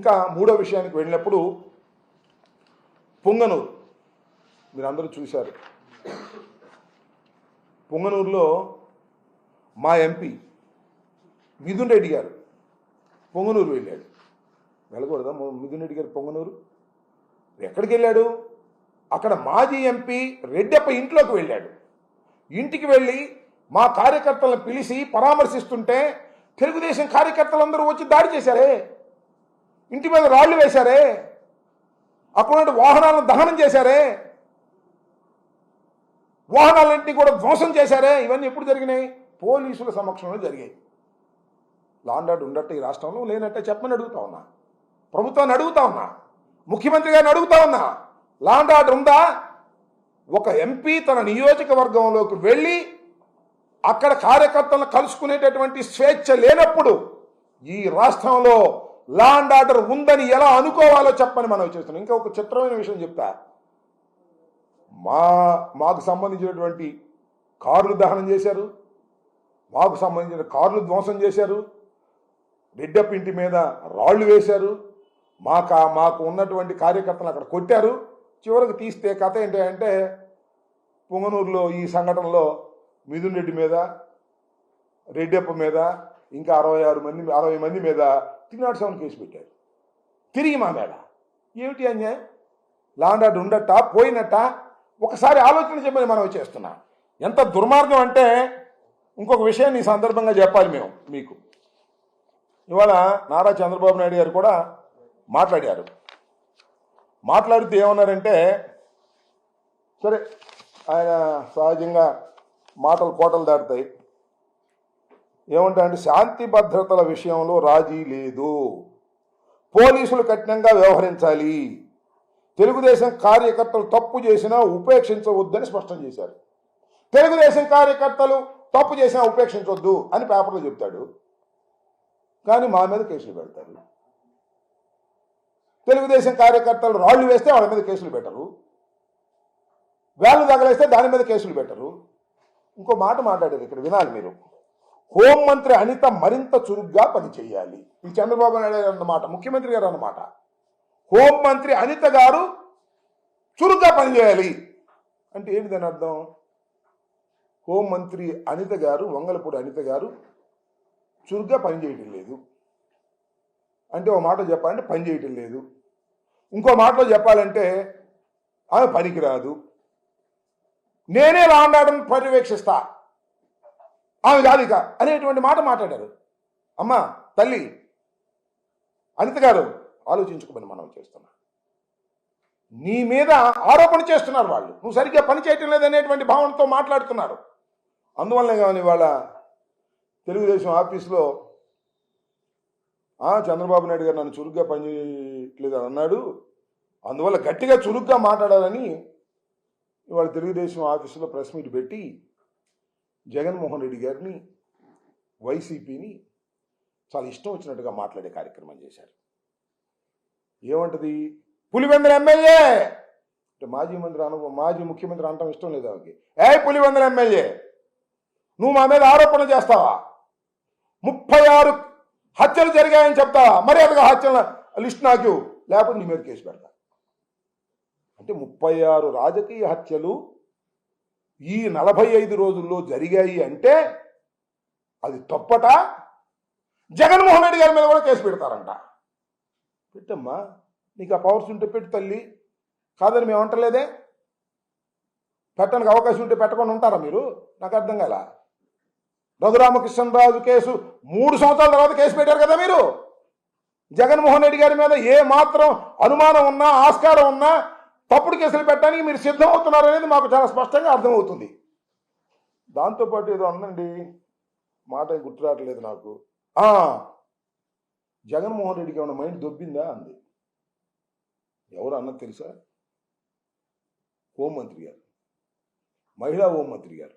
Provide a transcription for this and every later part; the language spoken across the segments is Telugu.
ఇంకా మూడో విషయానికి వెళ్ళినప్పుడు పొంగనూరు మీరందరూ చూశారు. పొంగనూరులో మా ఎంపీ మిథున్ రెడ్డి గారు పొంగనూరు వెళ్ళాడు. వెళ్ళకూడదా మిథున్ రెడ్డి గారు పొంగనూరు? ఎక్కడికి వెళ్ళాడు? అక్కడ మాజీ ఎంపీ రెడ్డప్ప ఇంట్లోకి వెళ్ళాడు. ఇంటికి వెళ్ళి మా కార్యకర్తలను పిలిచి పరామర్శిస్తుంటే తెలుగుదేశం కార్యకర్తలందరూ వచ్చి దాడి చేశారే, ఇంటి మీద రాళ్లు వేశారే, అక్కడ వాహనాలను దహనం చేశారే, వాహనాలన్నింటినీ కూడా ధ్వంసం చేశారే. ఇవన్నీ ఎప్పుడు జరిగినాయి? పోలీసుల సమక్షంలో జరిగాయి. లాండ్ ఆర్డర్ ఉండట్టే ఈ రాష్ట్రంలో లేనట్టే చెప్పమని అడుగుతా ఉన్నా, ప్రభుత్వాన్ని అడుగుతా ఉన్నా, ముఖ్యమంత్రి గారిని అడుగుతా ఉన్నా. లాండ్ ఆర్డర్ ఉందా? ఒక ఎంపీ తన నియోజకవర్గంలోకి వెళ్ళి అక్కడ కార్యకర్తలను కలుసుకునేటటువంటి స్వేచ్ఛ లేనప్పుడు ఈ రాష్ట్రంలో లాండ్ ఆర్డర్ ఉందని ఎలా అనుకోవాలో చెప్పని మనం చేస్తున్నాం. ఇంకా ఒక చిత్రమైన విషయం చెప్తా. మాకు సంబంధించినటువంటి కార్లు దహనం చేశారు, మాకు సంబంధించిన కార్లు ధ్వంసం చేశారు, రెడ్డప్ప ఇంటి మీద రాళ్లు వేశారు, మాకు ఉన్నటువంటి కార్యకర్తలు అక్కడ కొట్టారు. చివరికి తీస్తే కథ ఏంటి అంటే పొంగనూరులో ఈ సంఘటనలో మిథున్ రెడ్డి మీద, రెడ్డప్ప మీద, ఇంకా 60 మంది మీద 307 కేసు పెట్టారు. తిరిగి మా మీద ఏమిటి అన్యాయం? లాండ్ ఆర్డర్ ఉండట పోయినట్ట? ఒకసారి ఆలోచన చెప్పని మనం చేస్తున్నాం. ఎంత దుర్మార్గం అంటే ఇంకొక విషయాన్ని ఈ సందర్భంగా చెప్పాలి మేము మీకు. ఇవాళ నారా చంద్రబాబు నాయుడు గారు కూడా మాట్లాడారు. మాట్లాడుతూ ఏమన్నారంటే, సరే ఆయన సహజంగా మాటలు కోటలు దాటుతాయి. ఏమంటారంటే శాంతి భద్రతల విషయంలో రాజీ లేదు, పోలీసులు కఠినంగా వ్యవహరించాలి, తెలుగుదేశం కార్యకర్తలు తప్పు చేసినా ఉపేక్షించవద్దని స్పష్టం చేశారు. తెలుగుదేశం కార్యకర్తలు తప్పు చేసినా ఉపేక్షించవద్దు అని పేపర్లో చెప్తాడు, కానీ మా మీద కేసులు పెడతారు. తెలుగుదేశం కార్యకర్తలు రాళ్లు వేస్తే వాళ్ళ మీద కేసులు పెట్టరు, వేళ్ళు తగలేస్తే దాని మీద కేసులు పెట్టరు. ఇంకో మాట మాట్లాడారు ఇక్కడ, వినాలి మీరు. హోంమంత్రి అనిత మరింత చురుగ్గా పనిచేయాలి. ఇది చంద్రబాబు నాయుడు గారు అన్నమాట, ముఖ్యమంత్రి గారు అన్నమాట. హోంమంత్రి అనిత గారు చురుగ్గా పనిచేయాలి అంటే ఏంటి దాని అర్థం? హోంమంత్రి అనిత గారు, వంగలపూడి అనిత గారు చురుగ్గా పనిచేయటం లేదు అంటే ఓ మాట చెప్పాలంటే పని చేయటం లేదు, ఇంకో మాటలో చెప్పాలంటే ఆమె పనికిరాదు, నేనే లాండ్ ఆర్డర్ని పర్యవేక్షిస్తా, ఆమె జాలిక అనేటువంటి మాట మాట్లాడారు. అమ్మా తల్లి అనిత గారు ఆలోచించుకోమని మనం చేస్తున్నా. నీ మీద ఆరోపణ చేస్తున్నారు వాళ్ళు, నువ్వు సరిగ్గా పని చేయటం లేదనేటువంటి భావనతో మాట్లాడుతున్నారు. అందువల్లనే కానీ వాళ్ళ తెలుగుదేశం ఆఫీసులో చంద్రబాబు నాయుడు గారు నన్ను చురుగ్గా పనిచేయట్లేదని అన్నాడు, అందువల్ల గట్టిగా చురుగ్గా మాట్లాడాలని ఇవాళ తెలుగుదేశం ఆఫీసులో ప్రెస్ మీట్ పెట్టి జగన్మోహన్ రెడ్డి గారిని, వైసీపీని చాలా ఇష్టం వచ్చినట్టుగా మాట్లాడే కార్యక్రమం చేశారు. ఏమంటది? పులివెందుల ఎమ్మెల్యే అంటే మాజీ ముఖ్యమంత్రి అనటం ఇష్టం లేదు ఆమెకి. పులివెందుల ఎమ్మెల్యే నువ్వు మా మీద ఆరోపణ చేస్తావా? 36 హత్యలు జరిగాయని చెప్తావా? మర్యాదగా హత్యల లిస్ట్ నాకు, లేకపోతే నీ మీద కేసు పెడతా. అంటే 36 రాజకీయ హత్యలు ఈ 45 రోజుల్లో జరిగాయి అంటే అది తప్పట. జగన్మోహన్ రెడ్డి గారి మీద కూడా కేసు పెడతారంట. పెట్టమ్మా, నీకు ఆ పవర్స్ ఉంటే పెట్టు తల్లి, కాదని మేము అంటలేదే. పెట్టడానికి అవకాశం ఉంటే పెట్టకుండా ఉంటారా మీరు? నాకు అర్థం కాల. రఘురామకృష్ణరాజు కేసు 3 సంవత్సరాల తర్వాత కేసు పెట్టారు కదా మీరు. జగన్మోహన్ రెడ్డి గారి మీద ఏ మాత్రం అనుమానం ఉన్నా, ఆస్కారం ఉన్నా తప్పుడు కేసులు పెట్టడానికి మీరు సిద్ధమవుతున్నారు అనేది మాకు చాలా స్పష్టంగా అర్థమవుతుంది. దాంతోపాటు ఏదో అందండి, మాట గుర్తు రావట్లేదు నాకు. జగన్మోహన్ రెడ్డికి ఏమైనా మైండ్ దొబ్బిందా అంది. ఎవరు అన్నది తెలుసా? హోంమంత్రి గారు, మహిళా హోంమంత్రి గారు.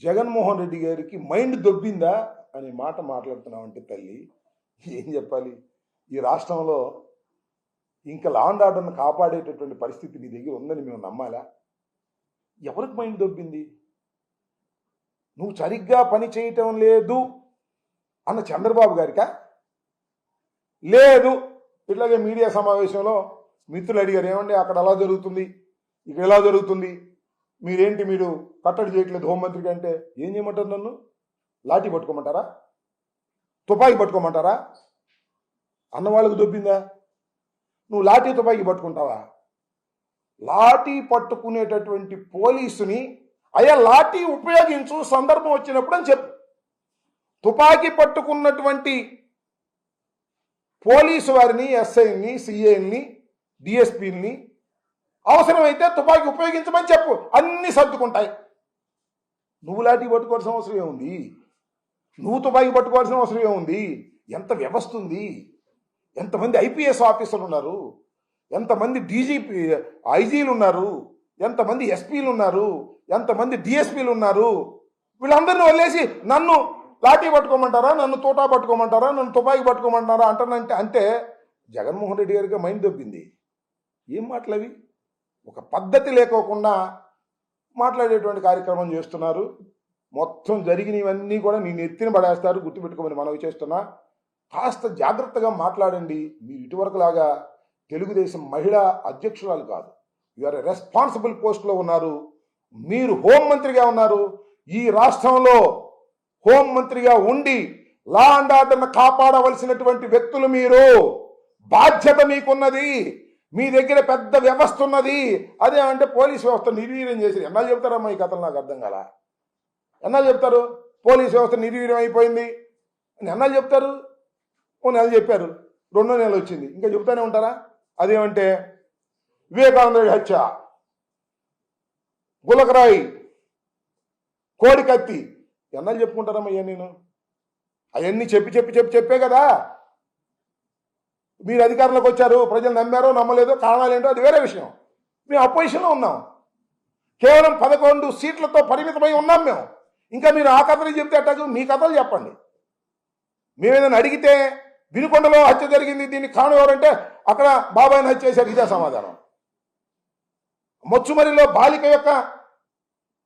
జగన్మోహన్ రెడ్డి గారికి మైండ్ దొబ్బిందా అనే మాట మాట్లాడుతున్నామంటే తల్లి ఏం చెప్పాలి? ఈ రాష్ట్రంలో ఇంకా లాండ్ ఆర్డర్ను కాపాడేటటువంటి పరిస్థితి నీ దగ్గర ఉందని మేము నమ్మాలా? ఎవరికి మైండ్ దొబ్బింది? నువ్వు సరిగ్గా పని చేయటం లేదు అన్న చంద్రబాబు గారికా? లేదు ఇట్లాగే మీడియా సమావేశంలో మిత్రులు అడిగారు, ఏమండి అక్కడ అలా జరుగుతుంది, ఇక్కడ ఎలా జరుగుతుంది, మీరు కట్టడి చేయట్లేదు హోంమంత్రికి అంటే ఏం చేయమంటారు? నన్ను లాఠీ పట్టుకోమంటారా? తుపాకీ పట్టుకోమంటారా? అన్నవాళ్ళకు దొబ్బిందా? నువ్వు లాఠీ తుపాకీ పట్టుకుంటావా? లాఠీ పట్టుకునేటటువంటి పోలీసుని అయ్యా లాఠీ ఉపయోగించు సందర్భం వచ్చినప్పుడు అని చెప్పు. తుపాకీ పట్టుకున్నటువంటి పోలీసు వారిని, ఎస్ఐని, సిఐని, డిఎస్పీని అవసరమైతే తుపాకీ ఉపయోగించమని చెప్పు, అన్నీ సర్దుకుంటాయి. నువ్వు లాఠీ పట్టుకోవాల్సిన అవసరం ఏముంది? నువ్వు తుపాకీ పట్టుకోవాల్సిన అవసరం ఏముంది? ఎంత వ్యవస్థ ఉంది, ఎంతమంది ఐపీఎస్ ఆఫీసర్లు ఉన్నారు, ఎంతమంది డీజీపీ ఐజీలు ఉన్నారు, ఎంతమంది ఎస్పీలు ఉన్నారు, ఎంతమంది డిఎస్పీలు ఉన్నారు. వీళ్ళందరినీ వదిలేసి నన్ను లాఠీ పట్టుకోమంటారా, నన్ను తోటా పట్టుకోమంటారా, నన్ను తుపాకీ పట్టుకోమంటారా అంటే జగన్మోహన్ రెడ్డి గారికి మైండ్ దొబ్బింది. ఏం మాటలవి? ఒక పద్ధతి లేకోకుండా మాట్లాడేటువంటి కార్యక్రమం చేస్తున్నారు. మొత్తం జరిగినవన్నీ కూడా నేను ఎత్తిన పడేస్తారు, గుర్తుపెట్టుకోమని మనవి చేస్తున్నా. కాస్త జాగ్రత్తగా మాట్లాడండి. మీరు ఇటువరకులాగా తెలుగుదేశం మహిళా అధ్యక్షురాలు కాదు. యూఆర్ రెస్పాన్సిబుల్ పోస్ట్లో ఉన్నారు. మీరు హోంమంత్రిగా ఉన్నారు. ఈ రాష్ట్రంలో హోంమంత్రిగా ఉండి లా అండ్ ఆర్డర్ను కాపాడవలసినటువంటి వ్యక్తులు మీరు. బాధ్యత మీకున్నది. మీ దగ్గర పెద్ద వ్యవస్థ ఉన్నది. అదే అంటే పోలీస్ వ్యవస్థ నిర్వీర్యం చేసి ఎన్నాళ్ళు చెప్తారమ్మా? ఈ కథలు నాకు అర్థం కాల. ఎన్నాళ్ళు చెప్తారు పోలీస్ వ్యవస్థ నిర్వీర్యం అయిపోయింది అని? ఎన్నాళ్ళు చెప్తారు? ఓ నెల చెప్పారు, 2వ నెల వచ్చింది, ఇంకా చెప్తానే ఉంటారా? అదేమంటే వివేకానంద రెడ్డి హత్య, గులకరాయి, కోడికత్తి, ఎన్నాళ్ళు చెప్పుకుంటారమ్మా? అయ్యా నేను అవన్నీ చెప్పే కదా మీరు అధికారంలోకి వచ్చారు. ప్రజలు నమ్మారో నమ్మలేదో, కారణాలు ఏంటో అది వేరే విషయం. మేము అపోజిషన్లో ఉన్నాం. కేవలం 11 సీట్లతో పరిమితమై ఉన్నాం మేము. ఇంకా మీరు ఆ కథలు చెప్తే అట్టకు మీ కథలు చెప్పండి. మేమేదైనా అడిగితే వినుకొండలో హత్య జరిగింది, దీనికి కారణం ఎవరంటే అక్కడ బాబాయిని హత్య చేశారు, ఇదే సమాధానం. మొచ్చుమరిలో బాలిక యొక్క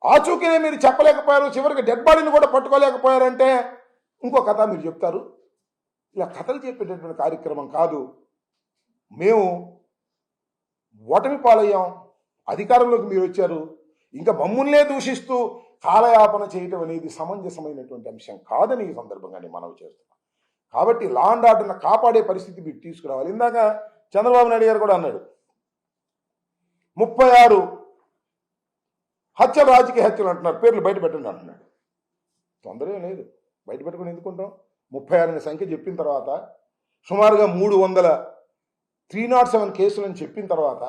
ఆచూకీనే మీరు చెప్పలేకపోయారు, చివరికి డెడ్ బాడీని కూడా పట్టుకోలేకపోయారంటే ఇంకో కథ మీరు చెప్తారు. ఇలా కథలు చెప్పేటటువంటి కార్యక్రమం కాదు. మేము ఓటమి పాలయ్యాం, అధికారంలోకి మీరు వచ్చారు, ఇంకా మమ్ముల్నే దూషిస్తూ కాలయాపన చేయటం అనేది సమంజసమైనటువంటి అంశం కాదని ఈ సందర్భంగా నేను మనవి చేస్తున్నాను. కాబట్టి లా అండ్ ఆర్డర్ను కాపాడే పరిస్థితి మీరు తీసుకురావాలి. ఇందాక చంద్రబాబు నాయుడు గారు కూడా అన్నాడు, 36 హత్యలు రాజకీయ హత్యలు అంటున్నారు, పేర్లు బయట పెట్టండి అంటున్నాడు. తొందర ఏం లేదు, బయట పెట్టుకుని ఎందుకుంటాం? 36 సంఖ్య చెప్పిన తర్వాత, సుమారుగా 300 307 కేసులని చెప్పిన తర్వాత,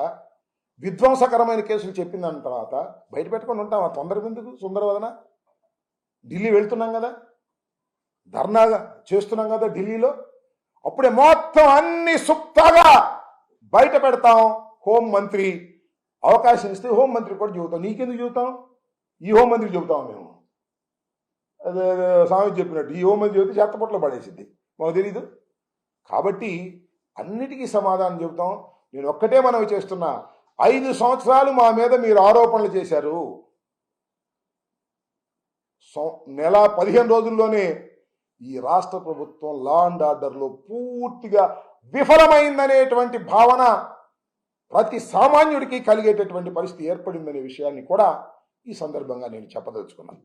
విధ్వంసకరమైన కేసులు చెప్పిన దాని తర్వాత బయట పెట్టుకొని ఉంటాం. ఆ తొందర ఎందుకు? సుందరవదన ఢిల్లీ వెళ్తున్నాం కదా, ధర్నాగా చేస్తున్నాం కదా ఢిల్లీలో, అప్పుడే మొత్తం అన్ని సుప్తాగా బయట పెడతాం. హోంమంత్రి అవకాశం ఇస్తే హోంమంత్రి కూడా చెబుతాం. నీకెందుకు చెబుతాం? ఈ హోంమంత్రికి చెబుతాం మేము. అదే స్వామి చెప్పినట్టు ఈ హోంమంత్రి చెబితే చెత్తపొట్లో పడేసిద్ది, మాకు తెలీదు. కాబట్టి అన్నిటికీ సమాధానం చెబుతాం. నేను ఒక్కటే మనవి చేస్తున్నా, 5 సంవత్సరాలు మా మీద మీరు ఆరోపణలు చేశారు. నెల 15 రోజుల్లోనే ఈ రాష్ట్ర ప్రభుత్వం లా అండ్ ఆర్డర్లో పూర్తిగా విఫలమైందనేటువంటి భావన ప్రతి సామాన్యుడికి కలిగేటటువంటి పరిస్థితి ఏర్పడిందనే విషయాన్ని కూడా ఈ సందర్భంగా నేను చెప్పదలుచుకున్నాను.